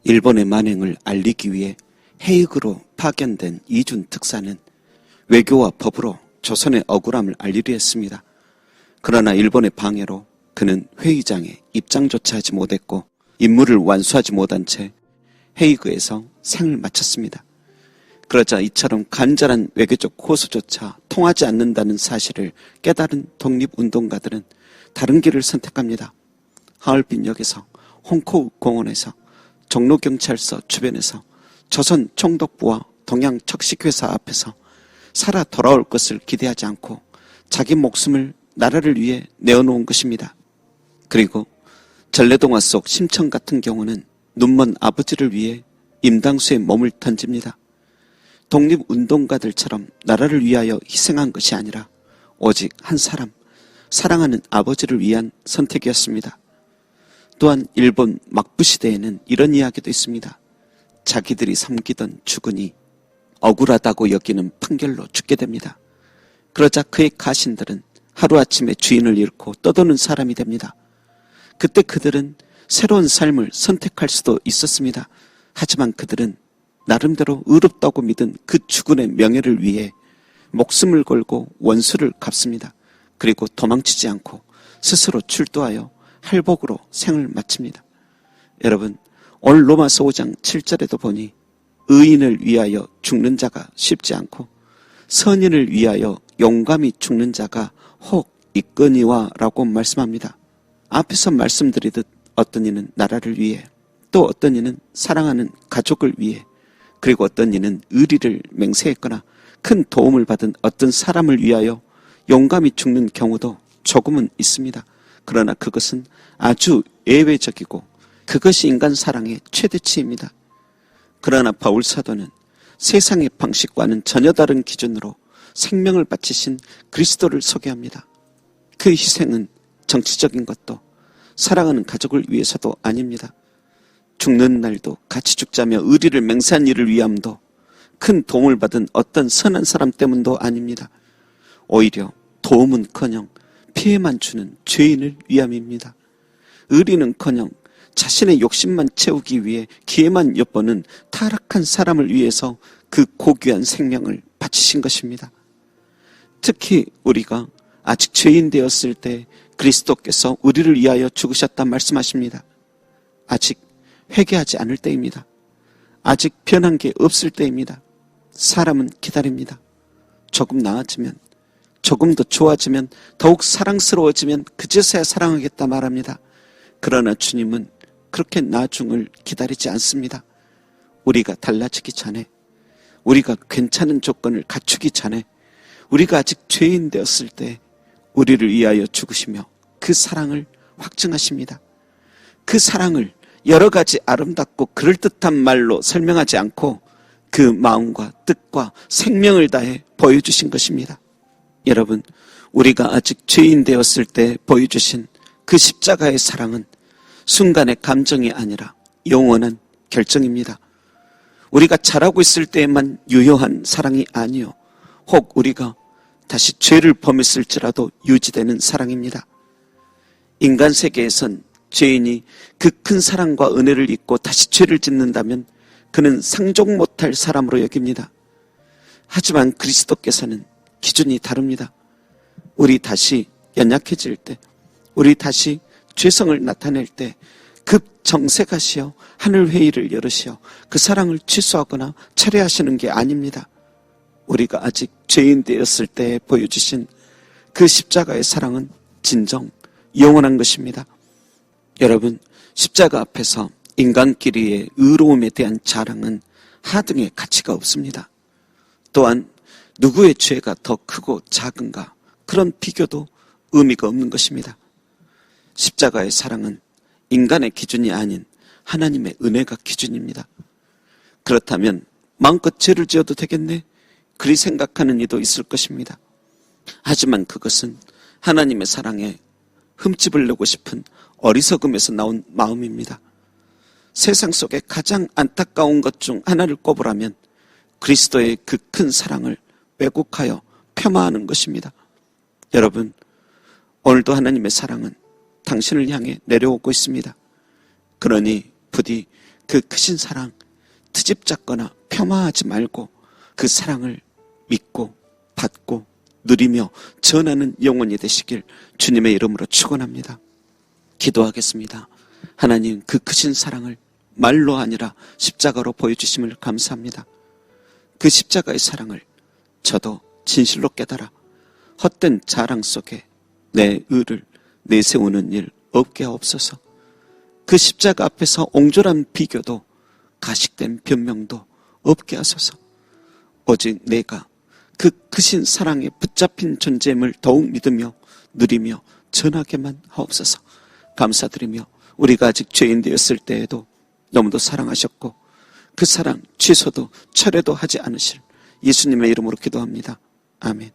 일본의 만행을 알리기 위해 해익으로 파견된 이준 특사는 외교와 법으로 조선의 억울함을 알리려 했습니다. 그러나 일본의 방해로 그는 회의장에 입장조차 하지 못했고 임무를 완수하지 못한 채 헤이그에서 생을 마쳤습니다. 그러자 이처럼 간절한 외교적 호소조차 통하지 않는다는 사실을 깨달은 독립운동가들은 다른 길을 선택합니다. 하얼빈역에서 홍코우 공원에서 종로경찰서 주변에서 조선 총독부와 동양척식회사 앞에서 살아 돌아올 것을 기대하지 않고 자기 목숨을 나라를 위해 내어놓은 것입니다. 그리고 전래동화 속 심청 같은 경우는 눈먼 아버지를 위해 임당수에 몸을 던집니다. 독립운동가들처럼 나라를 위하여 희생한 것이 아니라 오직 한 사람, 사랑하는 아버지를 위한 선택이었습니다. 또한 일본 막부 시대에는 이런 이야기도 있습니다. 자기들이 섬기던 주군이 억울하다고 여기는 판결로 죽게 됩니다. 그러자 그의 가신들은 하루아침에 주인을 잃고 떠도는 사람이 됩니다. 그때 그들은 새로운 삶을 선택할 수도 있었습니다. 하지만 그들은 나름대로 의롭다고 믿은 그 주군의 명예를 위해 목숨을 걸고 원수를 갚습니다. 그리고 도망치지 않고 스스로 출두하여 할복으로 생을 마칩니다. 여러분, 오늘 로마서 5장 7절에도 보니 의인을 위하여 죽는 자가 쉽지 않고 선인을 위하여 용감히 죽는 자가 혹 있거니와 라고 말씀합니다. 앞에서 말씀드리듯 어떤 이는 나라를 위해, 또 어떤 이는 사랑하는 가족을 위해, 그리고 어떤 이는 의리를 맹세했거나 큰 도움을 받은 어떤 사람을 위하여 용감히 죽는 경우도 조금은 있습니다. 그러나 그것은 아주 예외적이고 그것이 인간 사랑의 최대치입니다. 그러나 바울 사도는 세상의 방식과는 전혀 다른 기준으로 생명을 바치신 그리스도를 소개합니다. 그 희생은 정치적인 것도 사랑하는 가족을 위해서도 아닙니다. 죽는 날도 같이 죽자며 의리를 맹세한 일을 위함도 큰 도움을 받은 어떤 선한 사람 때문도 아닙니다. 오히려 도움은커녕 피해만 주는 죄인을 위함입니다. 의리는커녕 자신의 욕심만 채우기 위해 기회만 엿보는 타락한 사람을 위해서 그 고귀한 생명을 바치신 것입니다. 특히 우리가 아직 죄인 되었을 때 그리스도께서 우리를 위하여 죽으셨다 말씀하십니다. 아직 회개하지 않을 때입니다. 아직 변한 게 없을 때입니다. 사람은 기다립니다. 조금 나아지면, 조금 더 좋아지면, 더욱 사랑스러워지면 그제서야 사랑하겠다 말합니다. 그러나 주님은 그렇게 나중을 기다리지 않습니다. 우리가 달라지기 전에, 우리가 괜찮은 조건을 갖추기 전에, 우리가 아직 죄인 되었을 때 우리를 위하여 죽으시며 그 사랑을 확증하십니다. 그 사랑을 여러 가지 아름답고 그럴듯한 말로 설명하지 않고 그 마음과 뜻과 생명을 다해 보여주신 것입니다. 여러분, 우리가 아직 죄인 되었을 때 보여주신 그 십자가의 사랑은 순간의 감정이 아니라 영원한 결정입니다. 우리가 잘하고 있을 때에만 유효한 사랑이 아니요, 혹 우리가 다시 죄를 범했을지라도 유지되는 사랑입니다. 인간 세계에선 죄인이 그 큰 사랑과 은혜를 잊고 다시 죄를 짓는다면 그는 상종 못할 사람으로 여깁니다. 하지만 그리스도께서는 기준이 다릅니다. 우리 다시 연약해질 때, 우리 다시 죄성을 나타낼 때 급정색하시어 하늘회의를 열으시어 그 사랑을 취소하거나 철회하시는 게 아닙니다. 우리가 아직 죄인 되었을 때 보여주신 그 십자가의 사랑은 진정 영원한 것입니다. 여러분, 십자가 앞에서 인간끼리의 의로움에 대한 자랑은 하등의 가치가 없습니다. 또한 누구의 죄가 더 크고 작은가, 그런 비교도 의미가 없는 것입니다. 십자가의 사랑은 인간의 기준이 아닌 하나님의 은혜가 기준입니다. 그렇다면 마음껏 죄를 지어도 되겠네, 그리 생각하는 이도 있을 것입니다. 하지만 그것은 하나님의 사랑에 흠집을 내고 싶은 어리석음에서 나온 마음입니다. 세상 속에 가장 안타까운 것 중 하나를 꼽으라면 그리스도의 그 큰 사랑을 왜곡하여 폄하하는 것입니다. 여러분, 오늘도 하나님의 사랑은 당신을 향해 내려오고 있습니다. 그러니 부디 그 크신 사랑 트집 잡거나 폄하하지 말고 그 사랑을 믿고 받고 누리며 전하는 영혼이 되시길 주님의 이름으로 축원합니다. 기도하겠습니다. 하나님, 그 크신 사랑을 말로 아니라 십자가로 보여주심을 감사합니다. 그 십자가의 사랑을 저도 진실로 깨달아 헛된 자랑 속에 내 의를 내세우는 일 없게 하옵소서. 그 십자가 앞에서 옹졸한 비교도 가식된 변명도 없게 하소서. 오직 내가 그 크신 사랑에 붙잡힌 존재임을 더욱 믿으며 누리며 전하게만 하옵소서. 감사드리며 우리가 아직 죄인 되었을 때에도 너무도 사랑하셨고 그 사랑 취소도 철회도 하지 않으실 예수님의 이름으로 기도합니다. 아멘.